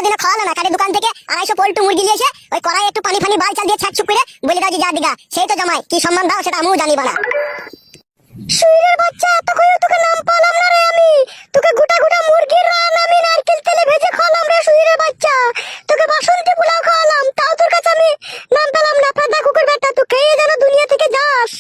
কোনোদিনও খাওয়ালো না, খালি দোকান থেকে 250 পোল্ট্রি মুরগি নিয়ে এসে ওই কড়াই একটু পানি ফানি বাল চাল দিয়ে ছাক চুপ করে বলে দাও যে যা দিগা, সেই তো জামাই। কি সম্মান দাও সেটা আমিও জানি না। শুইরের বাচ্চা, এত কইও তোকে নাম পালাম না রে আমি। তোকে গোটা গোটা মুরগির রান আমি নারকেল তেলে ভেজে খাওয়ালাম রে শুইরের বাচ্চা। তোকে বাসন্তী পোলাও খাওয়ালাম, তাও তোর কাছে আমি নাম পেলাম না। পেদা কুকুর বেটা, তুই খেয়ে যেন দুনিয়া থেকে যাস।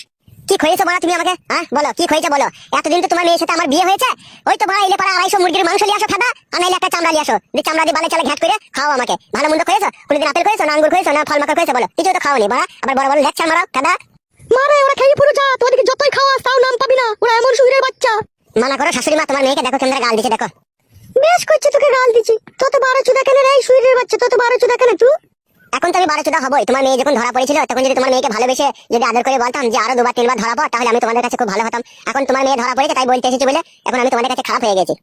কি খয়েছো বলা তুমি আমাকে? হ্যাঁ বলো কি খয়েছে বলো। এতদিন তো তোমার মেয়ের সাথে আমার বিয়ে হয়েছে, ওই তো ভাড়া এলে পাড়া 250 মুরগির মাংস নিয়ে আসো ফাদা, আনাইলে একটা চামড়া নিয়ে আসো, যে চামড়া দিয়ে বালে চালে ঘাট করে খাও আমাকে। ভালো মন্দ খয়েছো? কোনদিন আপেল খয়েছো না আঙ্গুর খয়েছো না ফল মাখা খয়েছো বলো? কিছু তো খাওনি বাড়া, আবার বড় বড় লেকচার মারাও ফাদা। মারে ওরা খেয়ে পুরো যা, তোদেরকে যতই খাওয়াস তাও নাম পাবি না, ওরা এমন শুইরের বাচ্চা। মানা করো শাশুড়ি মা, তোমার মেয়েকে দেখো কেমন গাল দিচ্ছে দেখো। বেশ করছে, তোকে গাল দিচ্ছি। তত 12 চুদা কেন রে শুইরের বাচ্চা, তত 12 চুদা কেন তুই? এখন তো আমি 12 চুদা হবই। তোমার মেয়ে যখন ধরা পড়েছিল তখন যদি তোমার মেয়েকে ভালোবেসে যদি আদর করে বলতাম যে আরো 2 বার 3 বার ধরা পড়, তাহলে আমি তোমাদের কাছে খুব ভালো হতাম। এখন তোমার মেয়ে ধরা পড়েছে তাই বলতে এসেছি বলে এখন আমি তোমাদের কাছে খারাপ হয়ে গেছি।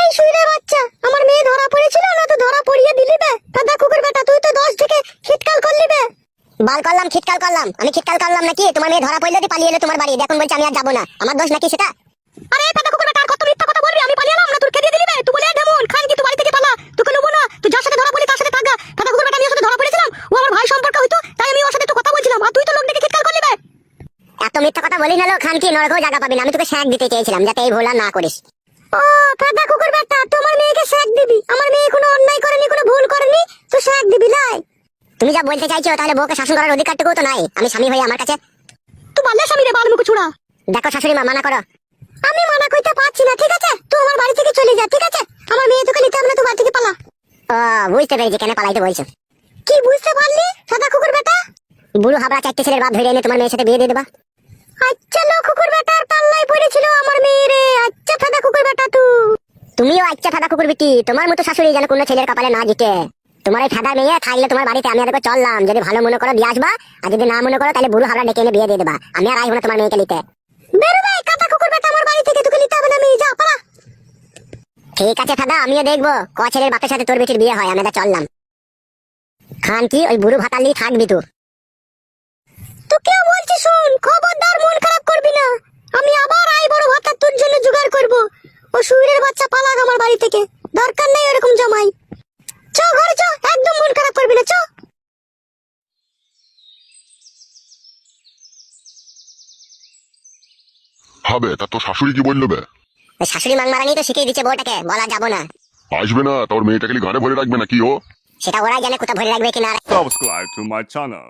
এই শুইরের বাচ্চা, আমার মেয়ে ধরা পড়েছিল না তো ধরা পড়িয়ে দিলি বে দাদা কুকুর বেটা। তুই তো 10 থেকে খিটকাল করলি বে। বাল করলাম খিটকাল করলাম? আমি খিটকাল করলাম নাকি? তোমার মেয়ে ধরা পড়লে পালিয়ে এলো তোমার বাড়ি, এখন বলছে আমি আর যাবো না। আমার দোষ নাকি সেটা? আরে দাদা কুকুর বেটা, আর কত মিথ্যা কথা বলবি? আমি পালিয়ে এলাম না, তোর কে দিয়ে দিলি বে? তুই বলে ঢেমন খান কি তুই বাড়ি থেকে পালা, তোকে নেবো না। তুই যার সাথে ধরা পড়লি তার সাথে থাকগা। দাদা কুকুর বেটা আমি ওর সাথে ধরা পড়েছিলাম, ও আমার ভাই সম্পর্ক হইতো, তাই আমি ওর সাথে একটু কথা বলছিলাম, আর তুই তো লোক দেখে খিটকাল করলি বে। এত মিথ্যা কথা বলিস না লো, খান কি নরকেও জায়গা পাবি না। আমি তোকে শেক দিতে চেয়েছিলাম যাতে এই ভুল আর না করিস। ও দাদা কুকুর বেটা, তোমার মেয়েকে শেক দিবি? আমার মেয়ে কোনো অন্যায় করেনি, কোনো ভুল করেনি, তুই শেক দিবি লাই? তুমি যা বলতে চাইছো তাহলে বউকে শাসন করার অধিকারটুকু তো নাই আমি স্বামী হয়ে আমার কাছে? তুই বাল্লা স্বামী রে, বালমুখ ছুড়া। দেখো শাশুড়ি মা, মানা করো। আমি মানা করতে পারছি না, ঠিক আছে? তুই আমার বাড়ি থেকে চলে যা, ঠিক আছে? আমার মেয়ে তোকে নিতে হবে না, তুই বাড়ি থেকে পালা। ও বুঝতে পেরেছি কেন পালাইতে বলছো। কি বুঝতে পারলি দাদা কুকুর বেটা? বুড়ো হাবড়া 4টে ছেলের বাপ ধরে এনে তোমার মেয়ের সাথে বিয়ে দিয়ে দেবা। আচ্ছা লো কুকুর বেটার পাল্লাই পড়েছিল আমার মেয়ে রে। আচ্ছা দাদা কুকুর বেটা তুমিও আচ্ছা দাদা কুকুর বেটি, তোমার মতো শাশুড়ি যেন কোনো ছেলের কপালে না জিতে। তোমার এই ফাদা মেয়ে থাকলে তোমার বাড়িতে আমি আগে চললাম, যদি ভালো মনে করো দিয়ে আসবা, আর যদি না মনে করো তাহলে বুড়ো হাবড়া ডেকে এনে বিয়ে দিয়ে দেবা। আমি আর আইব না তোমার মেয়েকে নিতে। বেরোবে কাদা কুকুর বেটা আমার বাড়ি থেকে, তোকে নিতে হবে না, আমি যা পালা। ঠিক আছে ফাদা, আমিও দেখবো ক ছেলের বাপের সাথে তোর বেটির বিয়ে হয়। আমি চললাম। খান কি ওই বুড়ো ভাতালি থাকবি তুই? তোকেও বলছি শুন, খবরদার মন খারাপ করবি না। আমি আবার আই বড় ভাতা তোর জন্য জোগাড় করব। ও শুইরের বাচ্চা পালাক আমার বাড়ি থেকে, দরকার নেই এরকম জামাই। চ ঘরে চ, একদম মন খারাপ করবি না, চ। হবে তা তোর শাশুড়ি কি বললো বে? শাশুড়ি মাং মারানি তো শিখিয়ে দিচ্ছে বউটাকে, বলা যাবো না। আসবে না তোর মেয়েটাকে গানে ভরে রাখবে নাকি ও? সেটা ওরাই জানে কোথা ভরে রাখবে কিনা। Subscribe to my channel.